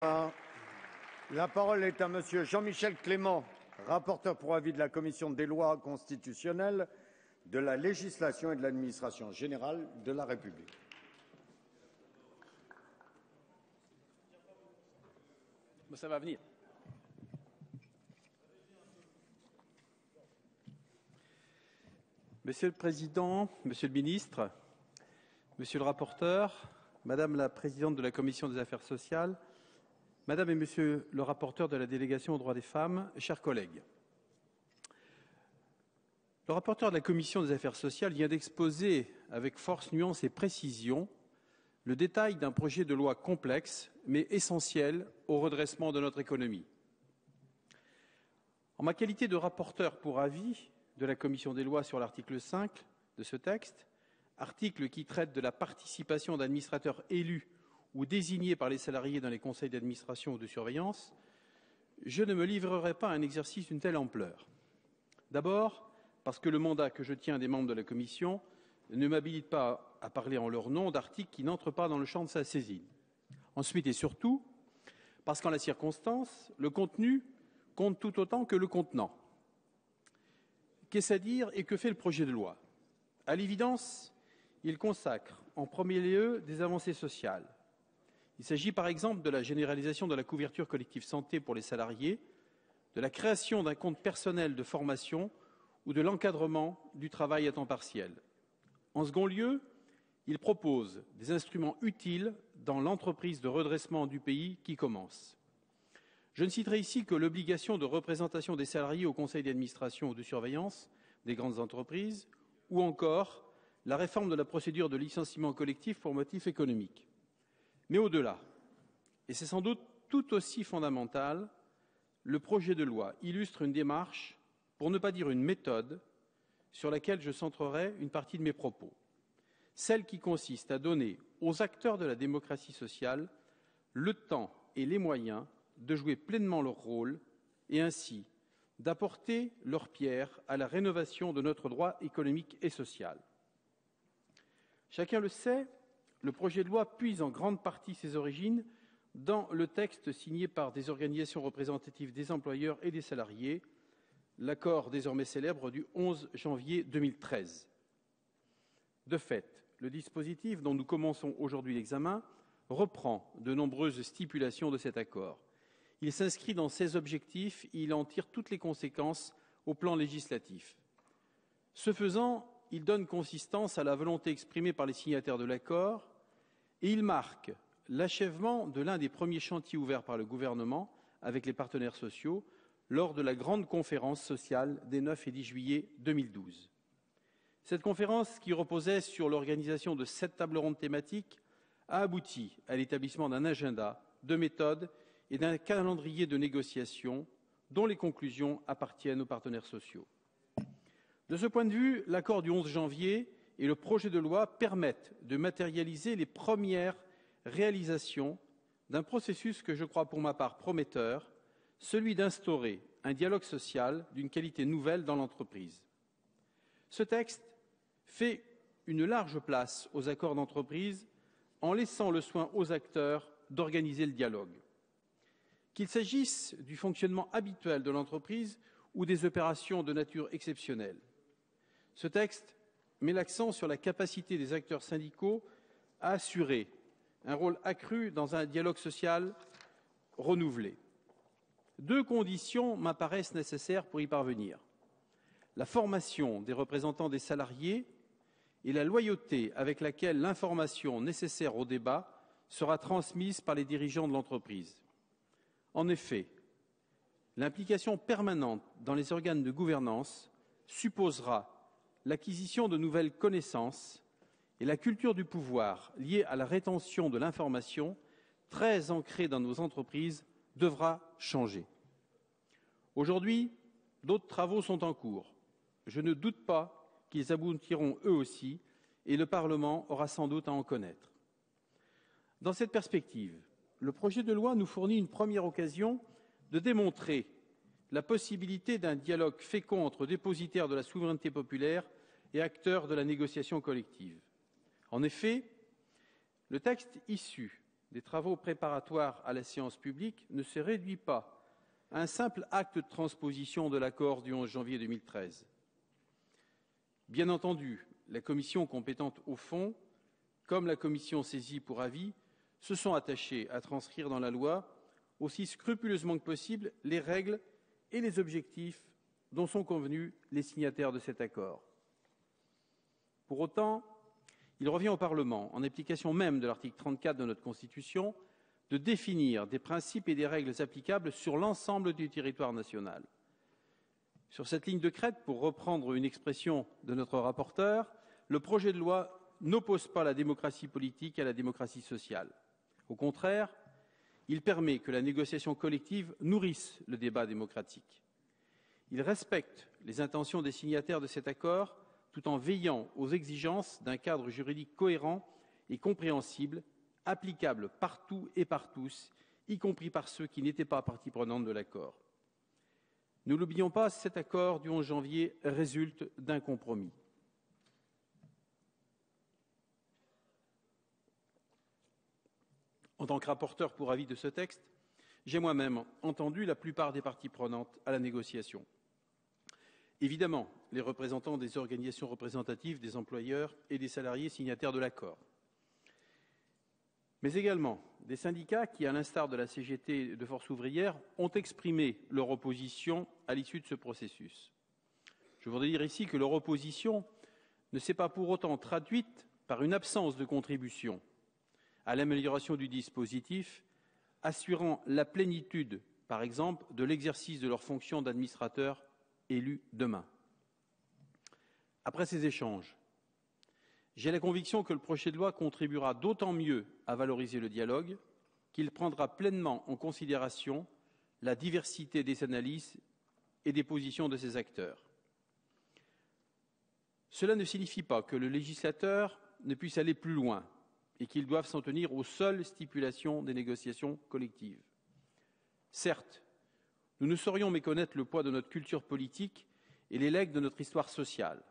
La parole est à Monsieur Jean-Michel Clément, rapporteur pour avis de la Commission des lois constitutionnelles, de la législation et de l'administration générale de la République. Ça va venir. Monsieur le Président, Monsieur le Ministre, Monsieur le rapporteur, Madame la Présidente de la Commission des affaires sociales, Madame et Monsieur le rapporteur de la délégation aux droits des femmes, chers collègues. Le rapporteur de la Commission des affaires sociales vient d'exposer avec force, nuance et précision le détail d'un projet de loi complexe mais essentiel au redressement de notre économie. En ma qualité de rapporteur pour avis de la Commission des lois sur l'article 5 de ce texte, article qui traite de la participation d'administrateurs élus ou désignés par les salariés dans les conseils d'administration ou de surveillance, je ne me livrerai pas à un exercice d'une telle ampleur. D'abord, parce que le mandat que je tiens des membres de la Commission ne m'habilite pas à parler en leur nom d'articles qui n'entrent pas dans le champ de sa saisine. Ensuite et surtout, parce qu'en la circonstance, le contenu compte tout autant que le contenant. Qu'est-ce à dire et que fait le projet de loi? À l'évidence, il consacre en premier lieu des avancées sociales. Il s'agit par exemple de la généralisation de la couverture collective santé pour les salariés, de la création d'un compte personnel de formation ou de l'encadrement du travail à temps partiel. En second lieu, il propose des instruments utiles dans l'entreprise de redressement du pays qui commence. Je ne citerai ici que l'obligation de représentation des salariés au conseil d'administration ou de surveillance des grandes entreprises, ou encore la réforme de la procédure de licenciement collectif pour motif économique. Mais au-delà, et c'est sans doute tout aussi fondamental, le projet de loi illustre une démarche, pour ne pas dire une méthode, sur laquelle je centrerai une partie de mes propos. Celle qui consiste à donner aux acteurs de la démocratie sociale le temps et les moyens de jouer pleinement leur rôle et ainsi d'apporter leur pierre à la rénovation de notre droit économique et social. Chacun le sait, le projet de loi puise en grande partie ses origines dans le texte signé par des organisations représentatives des employeurs et des salariés, l'accord désormais célèbre du 11 janvier 2013. De fait, le dispositif dont nous commençons aujourd'hui l'examen reprend de nombreuses stipulations de cet accord. Il s'inscrit dans ses objectifs et il en tire toutes les conséquences au plan législatif. Ce faisant, il donne consistance à la volonté exprimée par les signataires de l'accord et il marque l'achèvement de l'un des premiers chantiers ouverts par le gouvernement avec les partenaires sociaux lors de la grande conférence sociale des 9 et 10 juillet 2012. Cette conférence, qui reposait sur l'organisation de 7 tables rondes thématiques, a abouti à l'établissement d'un agenda, de méthodes et d'un calendrier de négociation dont les conclusions appartiennent aux partenaires sociaux. De ce point de vue, l'accord du 11 janvier et le projet de loi permettent de matérialiser les premières réalisations d'un processus que je crois pour ma part prometteur, celui d'instaurer un dialogue social d'une qualité nouvelle dans l'entreprise. Ce texte fait une large place aux accords d'entreprise en laissant le soin aux acteurs d'organiser le dialogue. Qu'il s'agisse du fonctionnement habituel de l'entreprise ou des opérations de nature exceptionnelle. Ce texte met l'accent sur la capacité des acteurs syndicaux à assurer un rôle accru dans un dialogue social renouvelé. 2 conditions m'apparaissent nécessaires pour y parvenir. La formation des représentants des salariés et la loyauté avec laquelle l'information nécessaire au débat sera transmise par les dirigeants de l'entreprise. En effet, l'implication permanente dans les organes de gouvernance supposera l'acquisition de nouvelles connaissances et la culture du pouvoir liée à la rétention de l'information, très ancrée dans nos entreprises, devra changer. Aujourd'hui, d'autres travaux sont en cours. Je ne doute pas qu'ils aboutiront eux aussi, et le Parlement aura sans doute à en connaître. Dans cette perspective, le projet de loi nous fournit une première occasion de démontrer la possibilité d'un dialogue fécond entre dépositaires de la souveraineté populaire et acteurs de la négociation collective. En effet, le texte issu des travaux préparatoires à la séance publique ne se réduit pas à un simple acte de transposition de l'accord du 11 janvier 2013. Bien entendu, la commission compétente au fond, comme la commission saisie pour avis, se sont attachées à transcrire dans la loi aussi scrupuleusement que possible les règles et les objectifs dont sont convenus les signataires de cet accord. Pour autant, il revient au Parlement, en application même de l'article 34 de notre Constitution, de définir des principes et des règles applicables sur l'ensemble du territoire national. Sur cette ligne de crête, pour reprendre une expression de notre rapporteur, le projet de loi n'oppose pas la démocratie politique à la démocratie sociale. Au contraire, il permet que la négociation collective nourrisse le débat démocratique. Il respecte les intentions des signataires de cet accord tout en veillant aux exigences d'un cadre juridique cohérent et compréhensible, applicable partout et par tous, y compris par ceux qui n'étaient pas partie prenante de l'accord. Ne l'oublions pas, cet accord du 11 janvier résulte d'un compromis. En tant que rapporteur pour avis de ce texte, j'ai moi-même entendu la plupart des parties prenantes à la négociation. Évidemment, les représentants des organisations représentatives des employeurs et des salariés signataires de l'accord, mais également des syndicats qui, à l'instar de la CGT de Force ouvrière, ont exprimé leur opposition à l'issue de ce processus. Je voudrais dire ici que leur opposition ne s'est pas pour autant traduite par une absence de contribution à l'amélioration du dispositif, assurant la plénitude, par exemple, de l'exercice de leurs fonctions d'administrateurs élus demain. Après ces échanges, j'ai la conviction que le projet de loi contribuera d'autant mieux à valoriser le dialogue qu'il prendra pleinement en considération la diversité des analyses et des positions de ses acteurs. Cela ne signifie pas que le législateur ne puisse aller plus loin et qu'il doive s'en tenir aux seules stipulations des négociations collectives. Certes, nous ne saurions méconnaître le poids de notre culture politique et les legs de notre histoire sociale.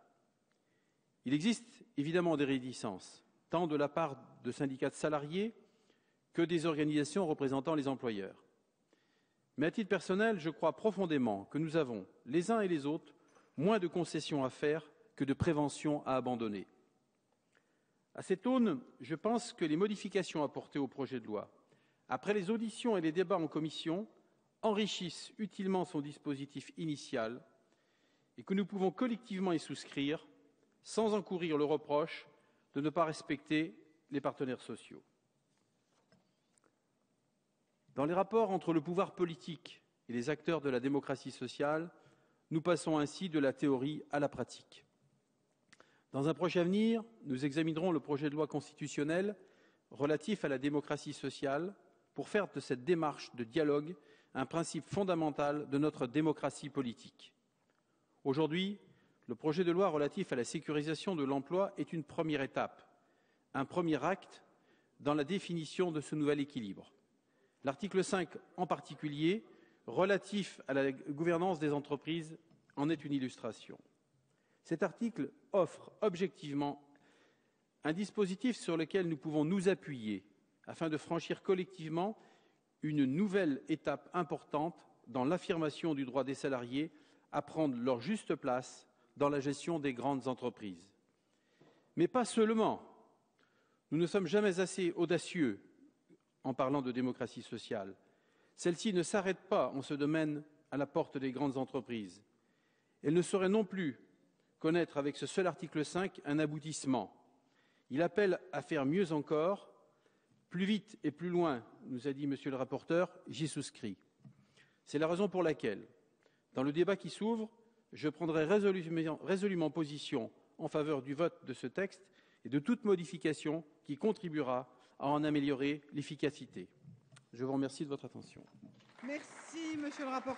Il existe évidemment des réticences, tant de la part de syndicats de salariés que des organisations représentant les employeurs. Mais à titre personnel, je crois profondément que nous avons, les uns et les autres, moins de concessions à faire que de prévention à abandonner. À cette aune, je pense que les modifications apportées au projet de loi, après les auditions et les débats en commission, enrichissent utilement son dispositif initial et que nous pouvons collectivement y souscrire sans encourir le reproche de ne pas respecter les partenaires sociaux. Dans les rapports entre le pouvoir politique et les acteurs de la démocratie sociale, nous passons ainsi de la théorie à la pratique. Dans un proche avenir, nous examinerons le projet de loi constitutionnelle relatif à la démocratie sociale pour faire de cette démarche de dialogue un principe fondamental de notre démocratie politique. Aujourd'hui, le projet de loi relatif à la sécurisation de l'emploi est une première étape, un premier acte dans la définition de ce nouvel équilibre. L'article 5 en particulier, relatif à la gouvernance des entreprises, en est une illustration. Cet article offre objectivement un dispositif sur lequel nous pouvons nous appuyer afin de franchir collectivement une nouvelle étape importante dans l'affirmation du droit des salariés à prendre leur juste place dans la gestion des grandes entreprises. Mais pas seulement. Nous ne sommes jamais assez audacieux en parlant de démocratie sociale. Celle-ci ne s'arrête pas en ce domaine à la porte des grandes entreprises. Elle ne saurait non plus connaître avec ce seul article 5 un aboutissement. Il appelle à faire mieux encore, plus vite et plus loin, nous a dit Monsieur le rapporteur, j'y souscris. C'est la raison pour laquelle, dans le débat qui s'ouvre, je prendrai résolument position en faveur du vote de ce texte et de toute modification qui contribuera à en améliorer l'efficacité. Je vous remercie de votre attention. Merci, Monsieur le rapporteur.